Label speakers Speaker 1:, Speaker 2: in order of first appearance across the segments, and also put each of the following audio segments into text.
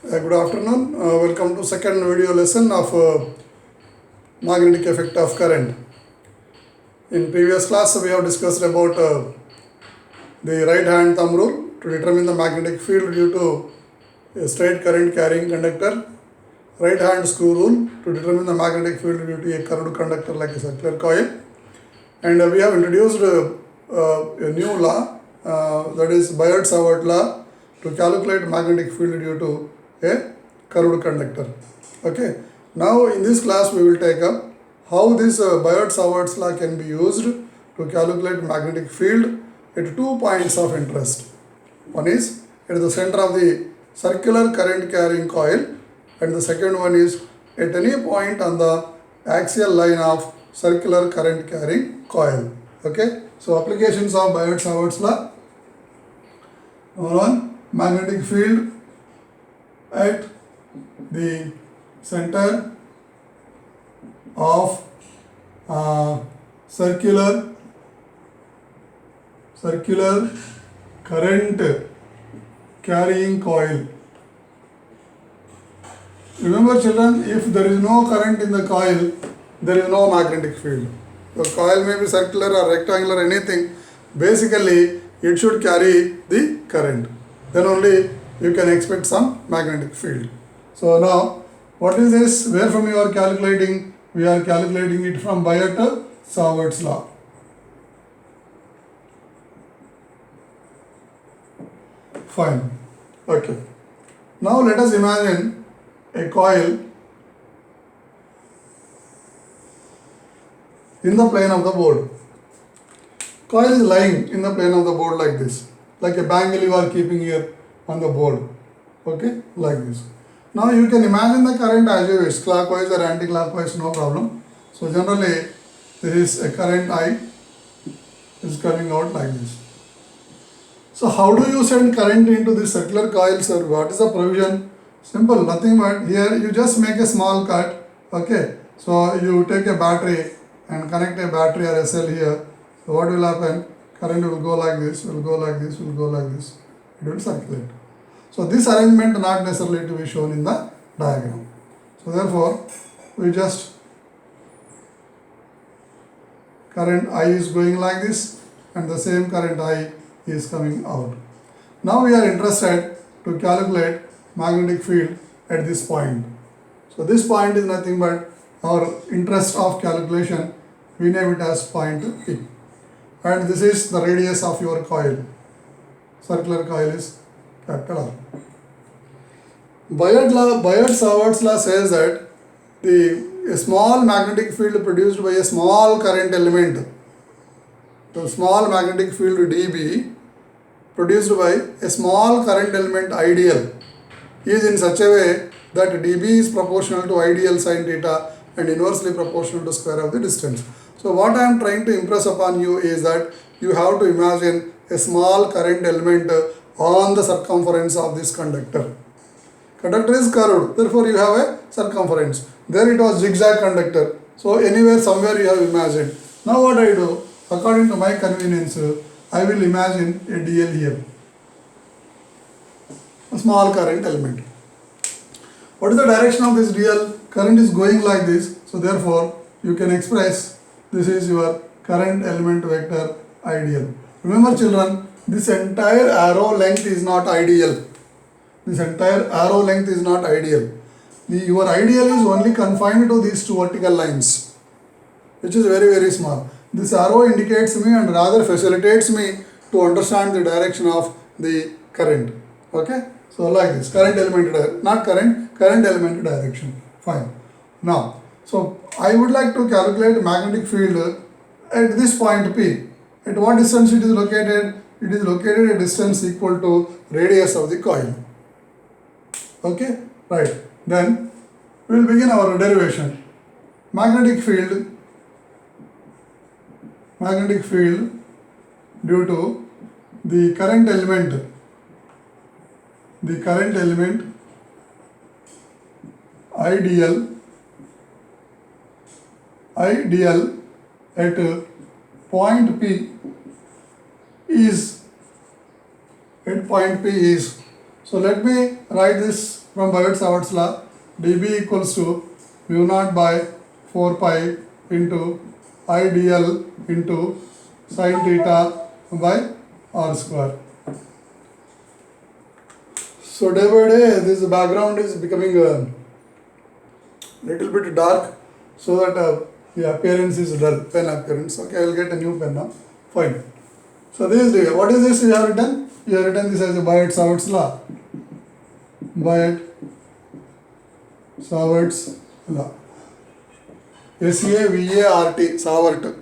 Speaker 1: Good afternoon. Welcome to second video lesson of magnetic effect of current. In previous class, we have discussed about the right hand thumb rule to determine the magnetic field due to a straight current carrying conductor. Right hand screw rule to determine the magnetic field due to a curved conductor like a circular coil. And we have introduced a new law, that is Biot-Savart law, to calculate magnetic field due to a curved conductor. Okay. Now in this class we will take up how this Biot-Savart's law can be used to calculate magnetic field at 2 points of interest. One is at the center of the circular current carrying coil, and the second one is at any point on the axial line of circular current carrying coil. Okay. So applications of Biot-Savart's law. Number one, magnetic field at the center of circular current carrying coil. Remember children, if there is no current in the coil, there is no magnetic field. The coil may be circular or rectangular, anything. Basically, it should carry the current. Then only you can expect some magnetic field. So now, what is this? Where from you are calculating? We are calculating it from Biot-Savart's law. Fine. Okay. Now let us imagine a coil in the plane of the board. Coil is lying in the plane of the board like this, like a bangle you are keeping here on the board. Okay, like this. Now you can imagine the current as you wish, clockwise or anti-clockwise, no problem. So generally there is a current I is coming out like this. So how do you send current into the circular coil, sir? What is the provision? Simple, nothing but here you just make a small cut. Okay, so you take a battery and connect a battery or a cell here. So what will happen? Current will go like this, will go like this, will go like this. It will circulate. So this arrangement not necessarily to be shown in the diagram. So therefore, we just current I is going like this and the same current I is coming out. Now we are interested to calculate magnetic field at this point. So this point is nothing but our interest of calculation. We name it as point P. And this is the radius of your coil. Circular coil is capital R. Biot-Savart's law says that a small magnetic field produced by a small current element, the small magnetic field dB produced by a small current element ideal, is in such a way that dB is proportional to ideal sine theta and inversely proportional to square of the distance. So what I am trying to impress upon you is that you have to imagine a small current element on the circumference of this conductor. Conductor is curved, therefore you have a circumference. There it was zigzag conductor. So anywhere, somewhere you have imagined. Now what I do, according to my convenience, I will imagine a DL here. A small current element. What is the direction of this DL? Current is going like this. So therefore, you can express this is your current element vector ideal. Remember children, this entire arrow length is not ideal. This entire arrow length is not ideal. Your ideal is only confined to these two vertical lines, which is very, very small. This arrow indicates me and rather facilitates me to understand the direction of the current. Okay. So like this, current element, not current element direction. Fine. Now, so I would like to calculate magnetic field at this point P. At what distance it is located? It is located at a distance equal to radius of the coil. Okay, right. Then we will begin our derivation. Magnetic field due to the current element ideal at point P is, so let me write this from Biot-Savart's law, dB equals to mu naught by 4 pi into I dl into sin theta by r square. So day by day this background is becoming a little bit dark, so that the appearance is dull, pen appearance. Okay, I will get a new pen now. Fine. So this is what is this you have written? You have written this as a Biot-Savart's law. Biot-Savart's law. S-A-V-A-R-T, Savart.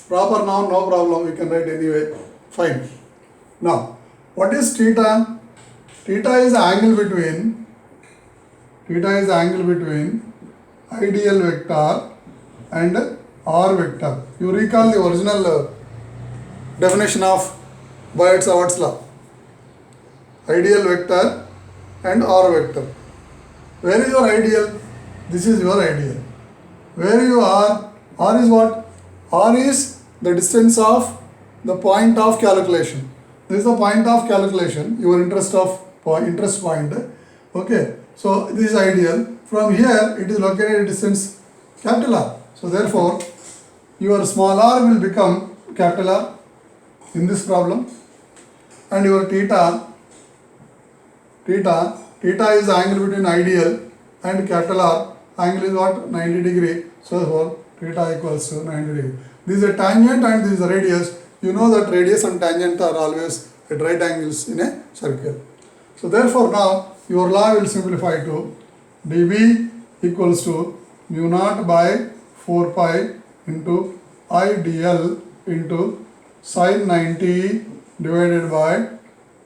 Speaker 1: Proper noun, no problem, you can write anyway. Fine. Now, what is theta? Theta is the angle between ideal vector and r vector. You recall the original definition of Biot-Savart's law. Ideal vector and r vector. Where is your ideal? This is your ideal. Where you are? R is what? R is the distance of the point of calculation. This is the point of calculation, your interest point. Okay. So this is ideal. From here it is located at distance capital R. So therefore your small r will become capital R in this problem, and your theta is the angle between ideal and capital R. Angle is what? 90 degree. So therefore theta equals to 90 degree. This is a tangent and this is a radius. You know that radius and tangent are always at right angles in a circle. So therefore now your law will simplify to dB equals to mu naught by 4 pi into I dl into sin 90 divided by,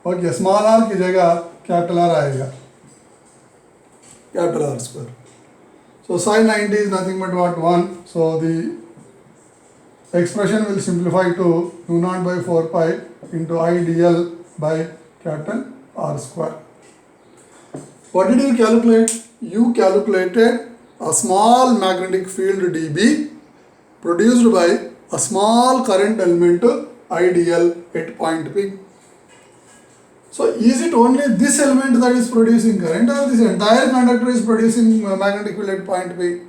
Speaker 1: okay, small r की जगह capital R आएगा, capital R square. So sin 90 is nothing but what? 1. So the expression will simplify to mu naught by 4 pi into I dl by capital R square. What did you calculate? You calculated a small magnetic field dB produced by a small current element IDL at point P. So is it only this element that is producing current, or this entire conductor is producing magnetic field at point P?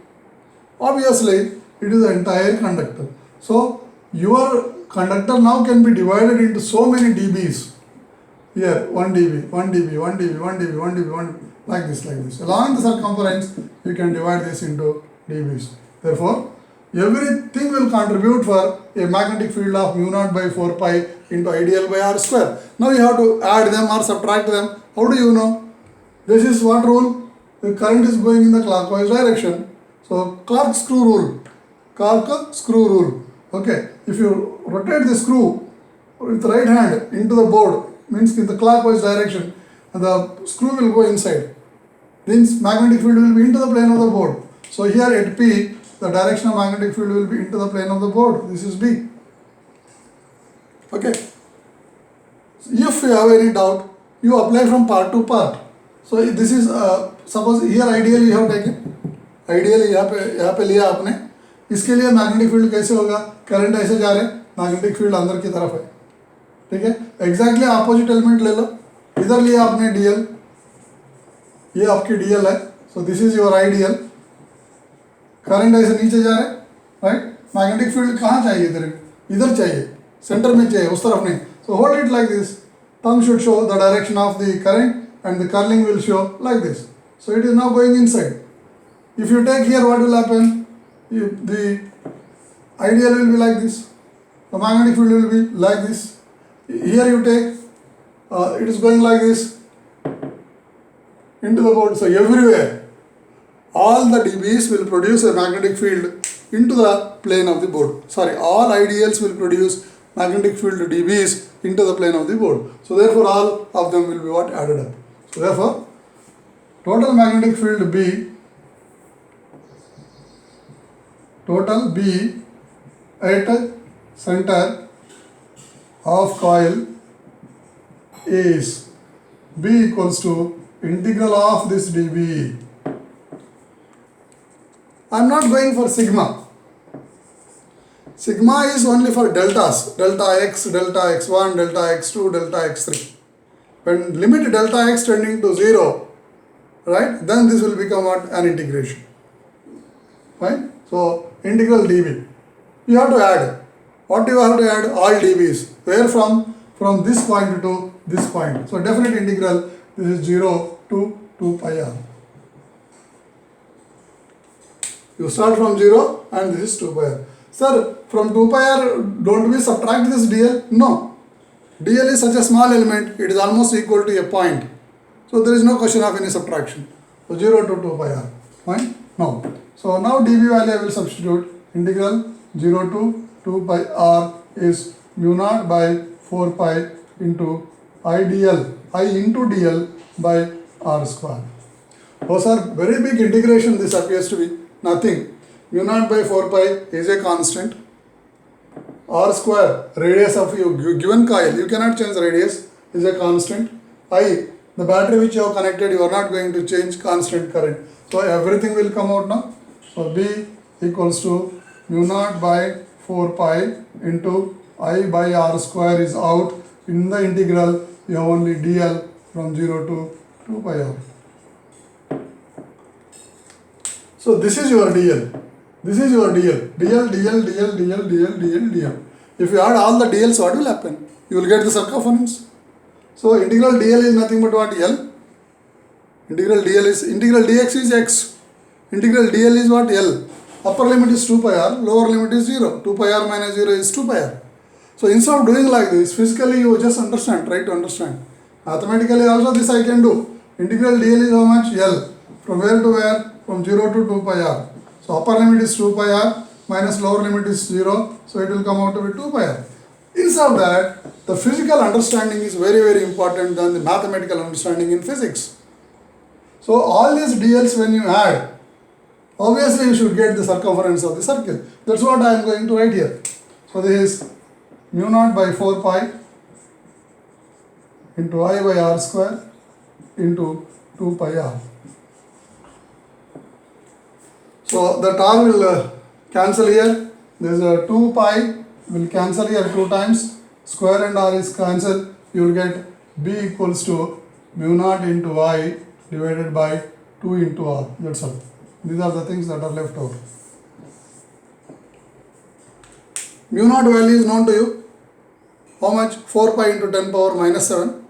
Speaker 1: Obviously it is the entire conductor. So your conductor now can be divided into so many dBs. Here 1 dB, 1 dB, 1 dB, 1 dB, 1 dB, 1 dB, like this. Along the circumference you can divide this into dBs. Therefore everything will contribute for a magnetic field of mu naught by 4 pi into IDL by r square. Now you have to add them or subtract them. How do you know? This is what rule? The current is going in the clockwise direction. So corkscrew rule. Okay, if you rotate the screw with the right hand into the board, means in the clockwise direction, the screw will go inside. Means magnetic field will be into the plane of the board. So here at P, the direction of magnetic field will be into the plane of the board. This is B. Okay. If you have any doubt, you apply from part to part. So this is suppose here ideally you have taken, ideally यहाँ पे लिया आपने, इसके लिए magnetic field कैसे होगा? Current ऐसे जा रहे हैं, मैग्नेटिक फील्ड अंदर की तरफ है, ठीक है? एग्जैक्टली अपोजिट एलिमेंट ले लो, इधर लिया आपने डीएल, ये आपकी डीएल है, so this is your ideal, current ऐसे नीचे जा रहे हैं, राइट? मैग्नेटिक फील्ड कहाँ चाहिए? इधर चाहिए, सेंटर में चाहिए, उस तरफ नहीं. So hold it like this. Thumb should show the direction of the current and the curling will show like this. So it is now going inside. If you take here, what will happen? The ideal will be like this. The magnetic field will be like this. Here you take, it is going like this into the board. So everywhere, all the dBs will produce a magnetic field into the plane of the board. Sorry, all ideals will produce magnetic field dBs into the plane of the board. So therefore all of them will be what? Added up. So therefore total magnetic field B, total B at center of coil is B equals to integral of this dB. I am not going for sigma. Sigma is only for deltas, delta x, delta x1, delta x2, delta x3. When limit delta x tending to 0, right? Then this will become what? An integration. Fine. So integral dv. You have to add. What you have to add? All dv's. Where from? From this point to this point. So definite integral. This is 0 to 2 pi r. You start from 0 and this is 2 pi r. Sir, from 2 pi r, don't we subtract this dl? No. dl is such a small element, it is almost equal to a point. So there is no question of any subtraction. So 0 to 2 pi r. Fine? Now, so now dv value I will substitute. Integral 0 to 2 pi r is mu naught by 4 pi into I into dl by r square. Oh sir, very big integration this appears to be. Nothing. Mu naught by 4 pi is a constant. R square, radius of you given coil, you cannot change the radius, is a constant. I, the battery which you have connected, you are not going to change, constant current. So everything will come out now. So B equals to mu naught by 4 pi into I by r square is out. In the integral, you have only dl from 0 to 2 pi r. So this is your dl. This is your dl. dl. If you add all the dl's, what will happen? You will get the circumference. So integral dl is nothing but what? L. Integral dx is x. Integral dl is what? L. Upper limit is 2 pi r, lower limit is 0. 2 pi r minus 0 is 2 pi r. So instead of doing like this, physically you just understand, try to understand. Mathematically also this I can do. Integral dl is how much? L. From where to where? From 0 to 2 pi r. So upper limit is 2 pi r minus lower limit is 0. So it will come out to be 2 pi r. Instead of that, the physical understanding is very, very important than the mathematical understanding in physics. So all these dl's when you add, obviously you should get the circumference of the circle. That's what I am going to write here. So this is mu naught by 4 pi into I by r square into 2 pi r. So that r will cancel here. There is a 2 pi will cancel here 2 times. Square and r is cancelled. You will get b equals to mu naught into I divided by 2 into r. That's all. These are the things that are left over. Mu naught value is known to you. How much? 4 pi into 10 power minus 7.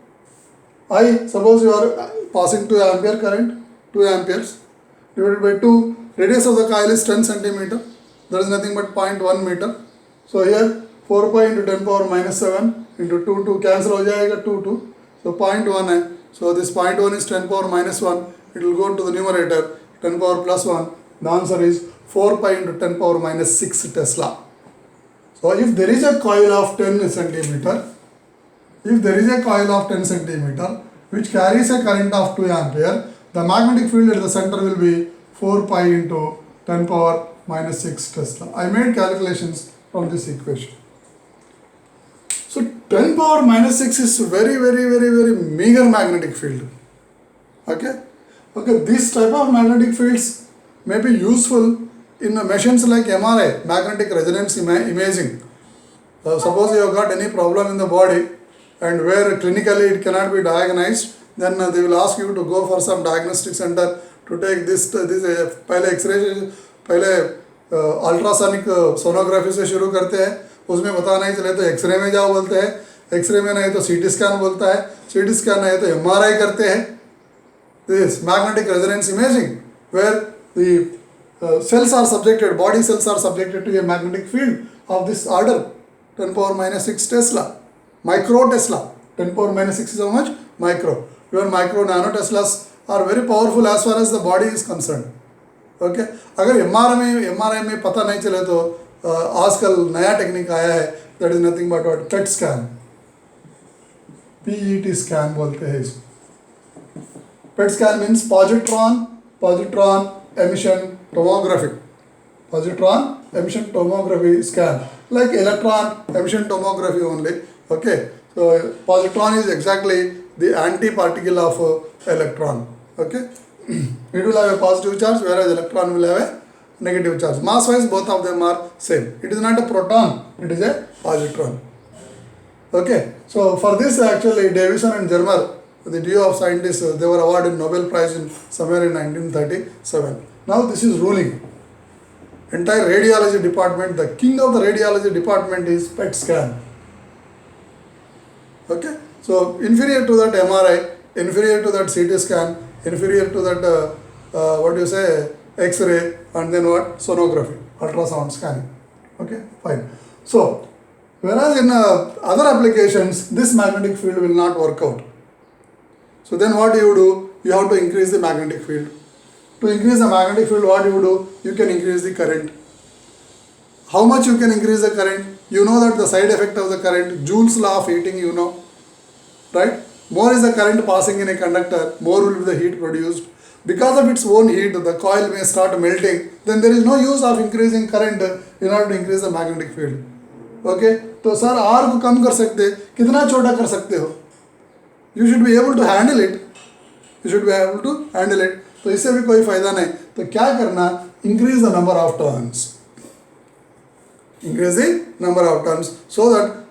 Speaker 1: I, suppose you are passing 2 ampere current, 2 amperes divided by 2. Radius of the coil is 10 centimeter. There is nothing but 0.1 meter. So here 4 pi into 10 power minus 7 into 2 cancel ho jayega 2. So 0.1 hai. So this 0.1 is 10 power minus 1. It will go to the numerator 10 power plus 1. The answer is 4 pi into 10 power minus 6 Tesla. So if there is a coil of 10 centimeter, which carries a current of 2 ampere, the magnetic field at the center will be 4 pi into 10 power minus 6 Tesla. I made calculations from this equation. So 10 power minus 6 is very meager magnetic field. Okay, this type of magnetic fields may be useful in machines like MRI, magnetic resonance imaging. Suppose you have got any problem in the body and where clinically it cannot be diagnosed, then they will ask you to go for some diagnostic center to take this पहले X-ray, पहले ultrasonic sonography से शुरू करते हैं. उसमें पता नहीं चले तो एक्सरे में जाओ बोलते हैं. एक्सरे में नहीं तो सीटी स्कैन बोलता है. सीटी स्कैन नहीं तो MRI करते हैं. This magnetic resonance imaging, where the cells are subjected, body cells are subjected to a magnetic field of this order, 10 power minus 6 Tesla, micro Tesla. 10 power minus 6 is how much? Micro. Your micro nano Teslas are very powerful as far as the body is concerned. Okay? अगर MRI में पता नहीं चले तो आजकल नया technique आया है, that is nothing but what? PET scan. PET scan बोलते हैं इसको. PET scan means positron emission tomography. Positron emission tomography scan, like electron emission tomography only. Okay, so positron is exactly the anti-particle of electron. Okay, it will have a positive charge, whereas electron will have a negative charge. Mass wise both of them are same. It is not a proton, it is a positron. Okay, so for this actually Davison and Germer the duo of scientists, they were awarded Nobel Prize in somewhere in 1937. Now this is ruling. Entire radiology department, the king of the radiology department is PET scan. Okay, so inferior to that MRI, inferior to that CT scan, inferior to that what do you say, X-ray, and then what, sonography, ultrasound scanning. Okay, fine. So whereas in other applications, this magnetic field will not work out. So then what do? You have to increase the magnetic field. To increase the magnetic field, what do? You can increase the current. How much you can increase the current? You know that the side effect of the current, Joule's law of heating, you know, right? More is the current passing in a conductor, more will be the heat produced. Because of its own heat, the coil may start melting. Then there is no use of increasing current in order to increase the magnetic field. Okay? तो sir R को कम कर सकते, कितना छोटा कर सकते हो? You should be able to handle it. You should be able to handle it. तो इससे भी कोई फायदा नहीं. तो क्या करना? Increase the number of turns. Increase the number of turns, so that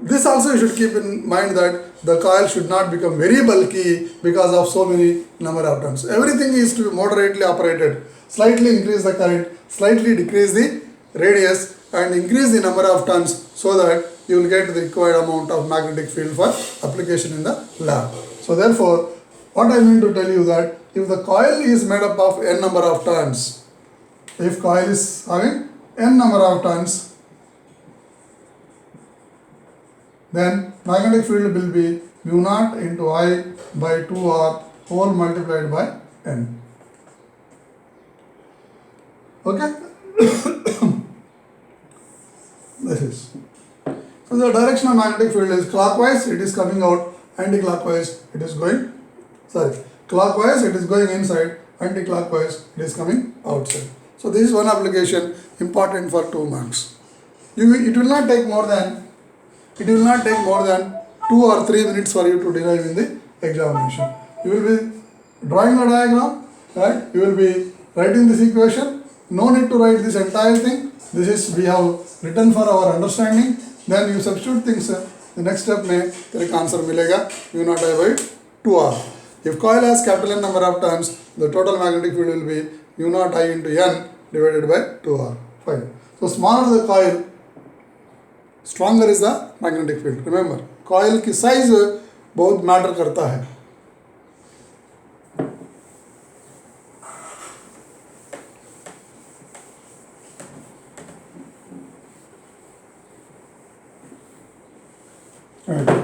Speaker 1: this also you should keep in mind that the coil should not become very bulky because of so many number of turns. Everything is to be moderately operated. Slightly increase the current, slightly decrease the radius, and increase the number of turns so that you will get the required amount of magnetic field for application in the lab. So therefore, what I mean to tell you that if the coil is made up of n number of turns, if coil is having n number of turns, then magnetic field will be mu naught into I by 2R whole multiplied by n. Okay? This is. So the direction of magnetic field is clockwise, it is coming out, anti-clockwise, it is going, clockwise it is going inside, anti-clockwise it is coming outside. So this is one application important for 2 marks. It will not take more than 2 or 3 minutes for you to derive in the examination. You will be drawing the diagram, right? You will be writing this equation. No need to write this entire thing. This is we have written for our understanding. Then you substitute things. The next step में तेरे का answer मिलेगा mu naught I by 2R. If coil has capital N number of turns, the total magnetic field will be mu naught I into N divided by 2R. Fine. So smaller the coil, stronger is the magnetic field. Remember, coil की size बहुत matter करता है. Right.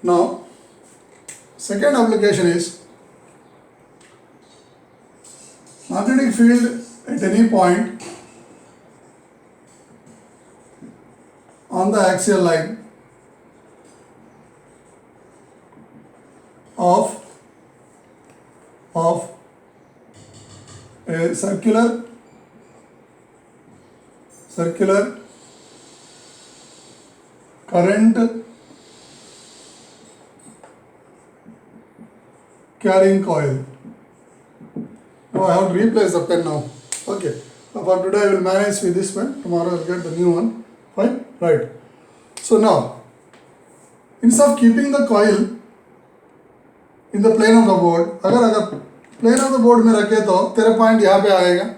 Speaker 1: Now, second application is magnetic field at any point on the axial line of a circular current carrying coil. Now I have to replace the pen now. Okay. For today I will manage with this pen. Tomorrow I will get the new one. Fine? Right. So now, instead of keeping the coil in the plane of the board, अगर plane of the board में रखे तो तेरा point यहाँ पे आएगा.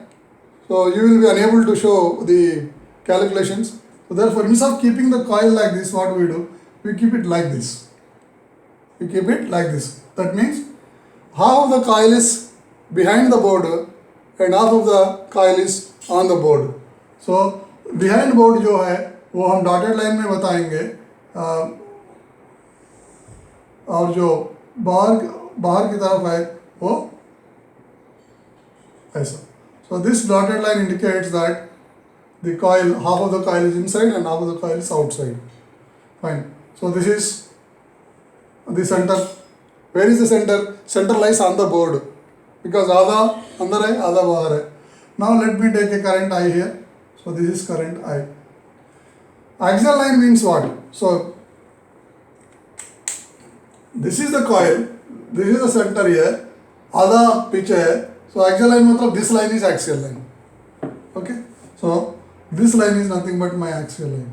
Speaker 1: So you will be unable to show the calculations. So therefore, instead of keeping the coil like this, what we do? We keep it like this. We keep it like this. That means half of the coil is behind the board and half of the coil is on the board. So behind board जो है वो हम dotted line में बताएंगे और जो बाहर की तरफ है वो ऐसा. So this dotted line indicates that the coil, half of the coil is inside and half of the coil is outside. Fine. So this is the center. Where is the center? Center lies on the board because आधा अंदर है आधा बाहर है. Now let me take a current I here. So this is current I. Axial line means what? So this is the coil, this is the center here, आधा पीछे है, so axial line मतलब this line is axial line, okay, so this line is nothing but my axial line.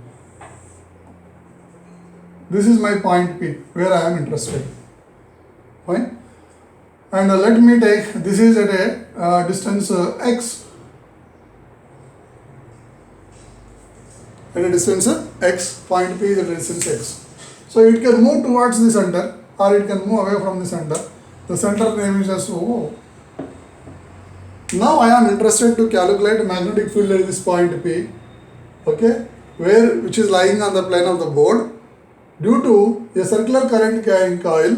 Speaker 1: This is my point P where I am interested, fine, and let me take, this is at a distance x, at a distance x, point P is at a distance x. So it can move towards the center or it can move away from the center. The center name is as O. Now I am interested to calculate magnetic field at this point P, okay, which is lying on the plane of the board due to a circular current carrying coil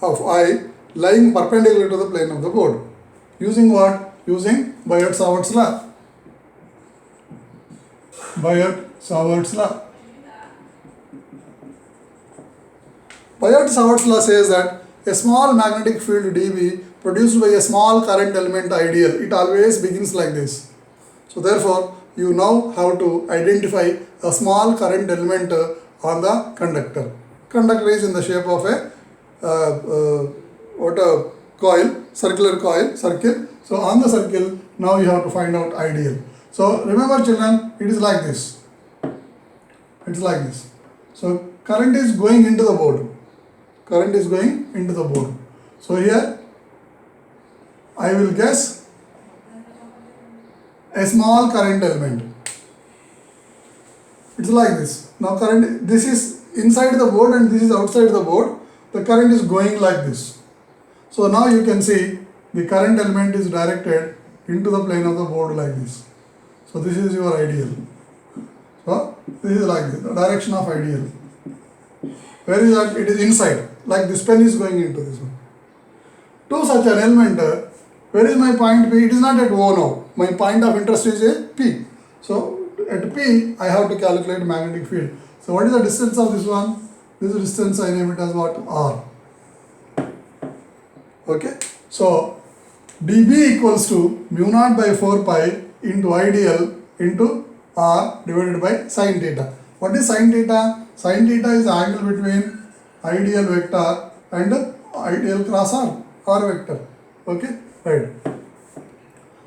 Speaker 1: of I lying perpendicular to the plane of the board. Using what? Using Biot-Savart's law. Biot-Savart's law. Biot-Savart's law says that a small magnetic field dB produced by a small current element ideal. It always begins like this. So therefore, you now have to identify a small current element on the conductor. Conductor is in the shape of a coil, circular coil, circle. So on the circle, now you have to find out ideal. So remember children, it is like this. It's like this. So current is going into the board. Current is going into the board. So here I will guess a small current element. It's like this. Now current, this is inside the board and this is outside the board. The current is going like this. So now you can see the current element is directed into the plane of the board like this. So this is your ideal. So this is like this, the direction of ideal. Where is that? It is inside, like this pen is going into this one. To such an element, where is my point P? It is not at O now. My point of interest is a P. So at P, I have to calculate magnetic field. So what is the distance of this one? This distance I name it as what? R. Okay. So dB equals to mu naught by 4 pi into ideal into R divided by sin theta. What is sin theta? Sin theta is the angle between ideal vector and ideal cross R vector. Okay, right.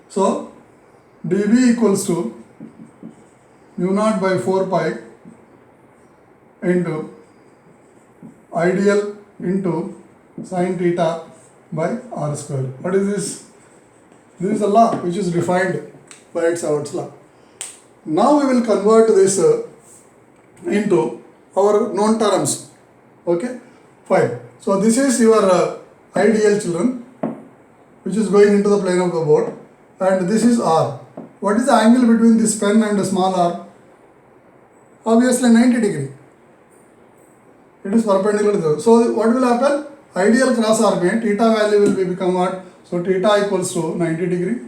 Speaker 1: So dB equals to mu naught by 4 pi into ideal into sin theta by R square. What is this? This is a law which is defined by Biot-Savart's law. Now we will convert this into our known terms. Okay, fine. So this is your ideal children, which is going into the plane of the board, and this is R. What is the angle between this pen and the small r? Obviously 90 degree. It is perpendicular to the. So what will happen? Ideal cross R mein theta value will become what? So theta equals to 90 degree.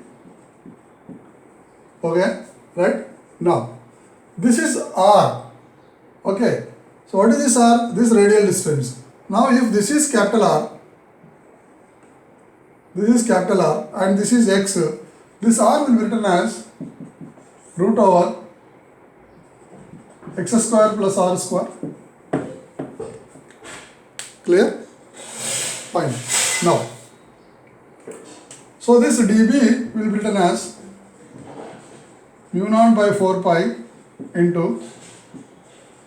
Speaker 1: Okay, right? Now this is R. Okay. So what is this R? This radial distance. Now if this is capital R, this is capital R and this is X, this R will be written as root over X square plus R square. Clear? Fine. Now, so this dB will be written as mu naught by 4 pi into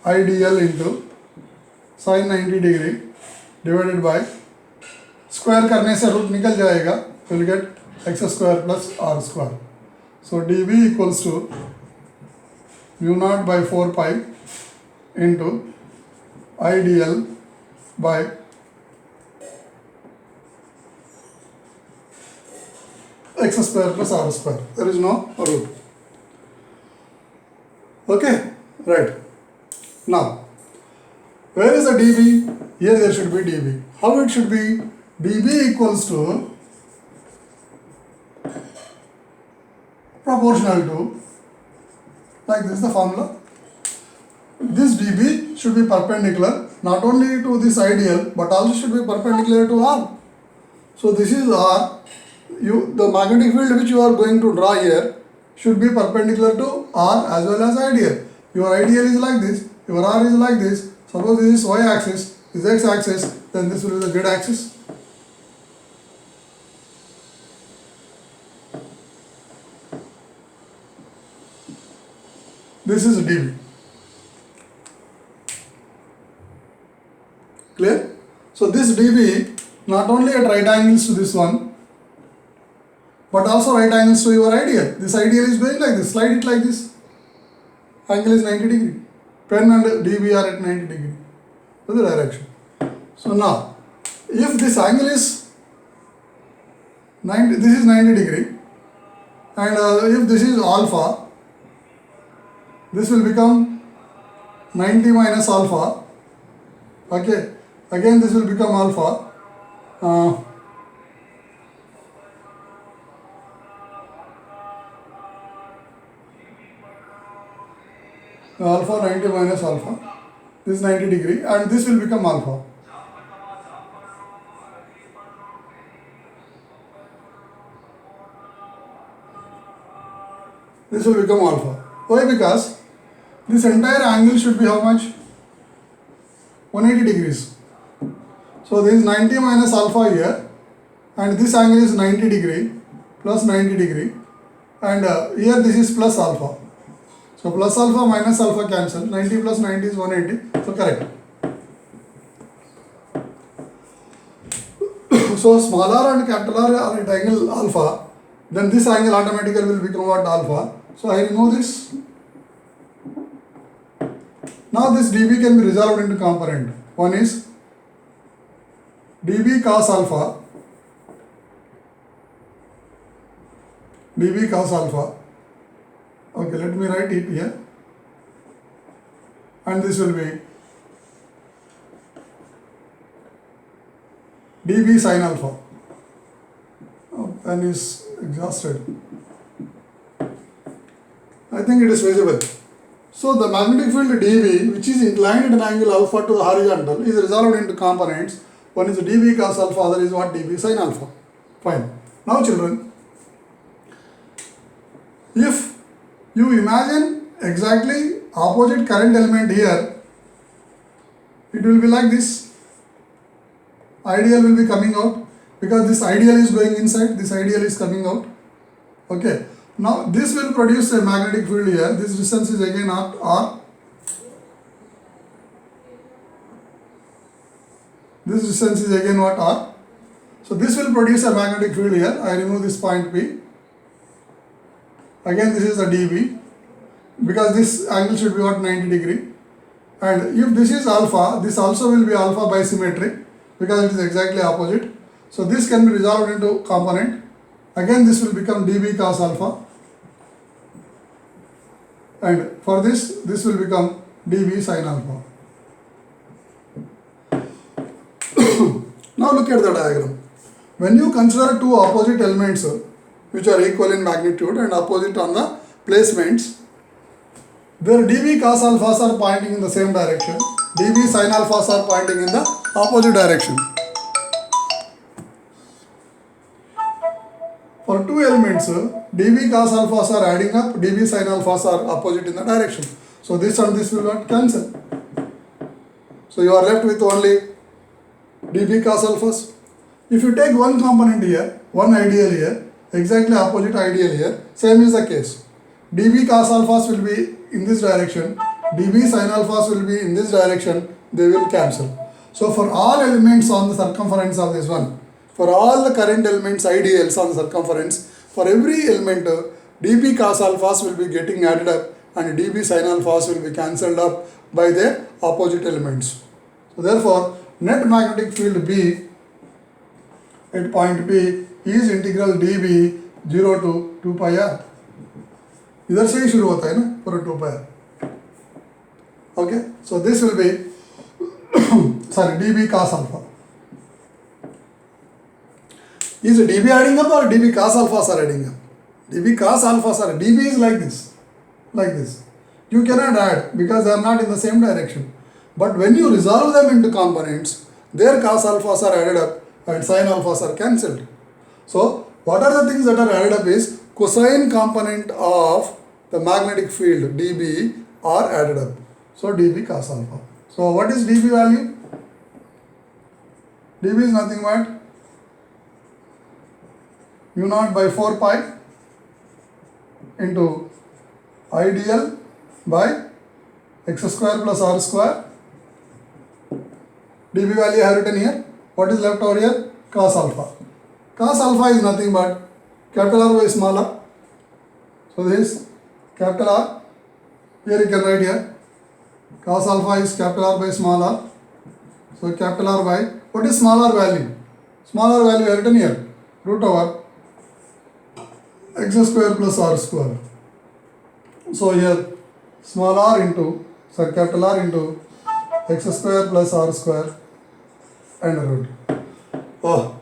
Speaker 1: ideal into sin 90 degree divided by square करने से root निकल जाएगा, will get x square plus r square. So dB equals to mu naught by 4 pi into ideal by x square plus r square. There is no root. Okay, right. Now, where is the dB? Here there should be dB. How it should be? dB equals to proportional to, like this is the formula. This dB should be perpendicular not only to this ideal but also should be perpendicular to R. So this is R. The magnetic field which you are going to draw here should be perpendicular to R as well as ideal. Your ideal is like this, your R is like this. Suppose this is y axis, is x axis, then this will be the z axis. This is dB. Clear? So this dB not only at right angles to this one, but also right angles to your ideal. This ideal is going like this. Slide it like this. Angle is 90 degree. Pen and dB are at 90 degree. To the direction. So now, if this angle is 90, this is 90 degree, and if this is alpha, this will become 90 minus alpha. Okay, again this will become alpha. Alpha 90 minus alpha. This is 90 degree, and this will become alpha. This will become alpha. Why? Because this entire angle should be how much? 180 degrees. So this is 90 minus alpha here, and this angle is 90 degree plus 90 degree, and here this is plus alpha. So plus alpha minus alpha cancel. 90 plus 90 is 180. So correct. So small r and capital R are at angle alpha, then this angle automatically will become what? Alpha. So I remove this. Now this dB can be resolved into component. One is dB cos alpha. dB cos alpha. Okay, let me write it here. And this will be dB sin alpha. Oh, pen is exhausted. I think it is visible. So the magnetic field dB, which is inclined at an angle alpha to the horizontal, is resolved into components. One is dB cos alpha, other is what? dB sin alpha. Fine. Now children, if you imagine exactly opposite current element here, it will be like this. Ideal will be coming out, because this ideal is going inside, this ideal is coming out. Okay. Now this will produce a magnetic field here. This distance is again R. This distance is again what? R. So this will produce a magnetic field here. I remove this point P. Again this is the dB, because this angle should be what? 90 degree. And if this is alpha, this also will be alpha by symmetry, because it is exactly opposite. So this can be resolved into component. Again this will become dB cos alpha. And for this will become dB sin alpha. Now look at the diagram. When you consider two opposite elements which are equal in magnitude and opposite on the placements, their dB cos alphas are pointing in the same direction, dB sin alphas are pointing in the opposite direction. For two elements, dB cos alphas are adding up, dB sin alphas are opposite in the direction. So this and this will not cancel. So you are left with only dB cos alphas. If you take one component here, one ideal here, exactly opposite ideal here, same is the case. dB cos alphas will be in this direction, dB sin alphas will be in this direction, they will cancel. So for all elements on the circumference of this one, for all the current elements ideals on the circumference, for every element dB cos alphas will be getting added up and dB sin alphas will be cancelled up by their opposite elements. So therefore, net magnetic field B at point P is integral dB 0 to 2 pi r. इधर से ही शुरू होता है ना, for 2 pi r. Okay, so this will be sorry, dB cos alpha. Is dB adding up or dB cos alphas are adding up? dB cos alphas are, dB is like this, like this. You cannot add because they are not in the same direction. But when you resolve them into components, their cos alphas are added up and sin alphas are cancelled. So what are the things that are added up is cosine component of the magnetic field dB are added up. So dB cos alpha. So what is dB value? dB is nothing but mu naught by 4 pi into IDL by x square plus r square. dB value I have written here. What is left over here? Cos alpha. Cos alpha is nothing but capital R by small r. So this is capital R. Here you can write here. Cos alpha is capital R by small r. So capital R by, what is small r value? Small r value I have written here. Root over x square plus r square. So here small r into, sorry, capital R into x square plus r square and root. Oh,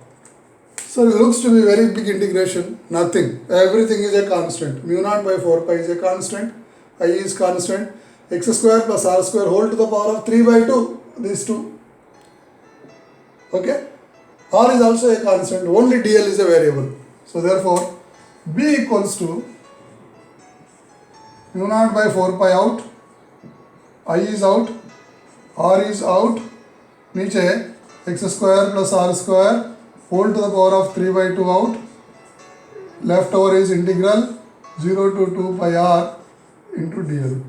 Speaker 1: so it looks to be very big integration. Nothing. Everything is a constant. Mu naught by 4 pi is a constant. I is constant. X square plus r square whole to the power of 3 by 2. These two. Okay. R is also a constant. Only dl is a variable. So therefore, B equals to mu naught by 4 pi out. I is out. R is out. नीचे x square plus r square whole to the power of 3 by 2 out. Left over is integral 0 to 2 pi r into dl.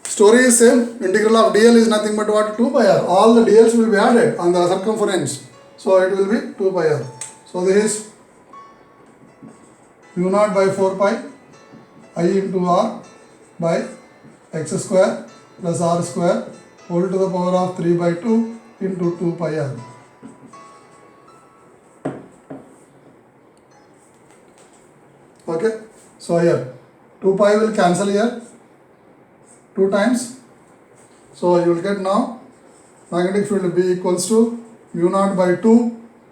Speaker 1: Story is same. Integral of dl is nothing but what? 2 pi r. All the dl's will be added on the circumference. So it will be 2 pi r. So this is mu naught by 4 pi I into r by x square plus r square whole to the power of 3 by 2 into 2 pi r. Okay, so here 2 pi will cancel here 2 times. So you will get now magnetic field B equals to mu naught by 2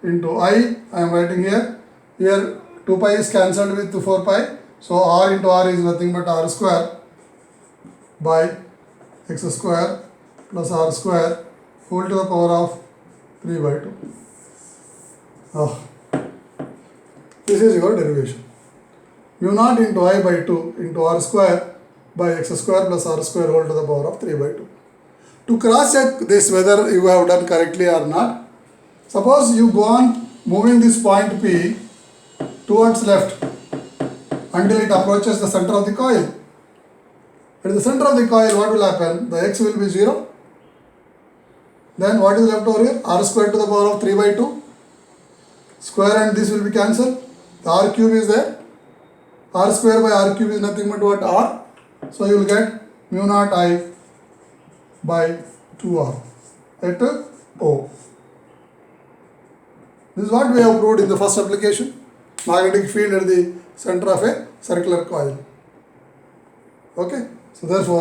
Speaker 1: into I am writing here. Here 2 pi is cancelled with 4 pi. So r into r is nothing but r square by x square plus r square whole to the power of 3 by 2. Oh. This is your derivation. Mu naught into I by 2 into r square by x square plus r square whole to the power of 3 by 2. To cross check this whether you have done correctly or not, suppose you go on moving this point P towards left until it approaches the center of the coil. At the center of the coil, what will happen? The x will be 0. Then what is left over here? R square to the power of 3 by 2. Square and this will be cancelled. The r cube is there. R square by r cube is nothing but what? R. So you will get mu naught I by 2r at O. This is what we have proved in the first application. Magnetic field at the center of a circular coil. Okay. So therefore,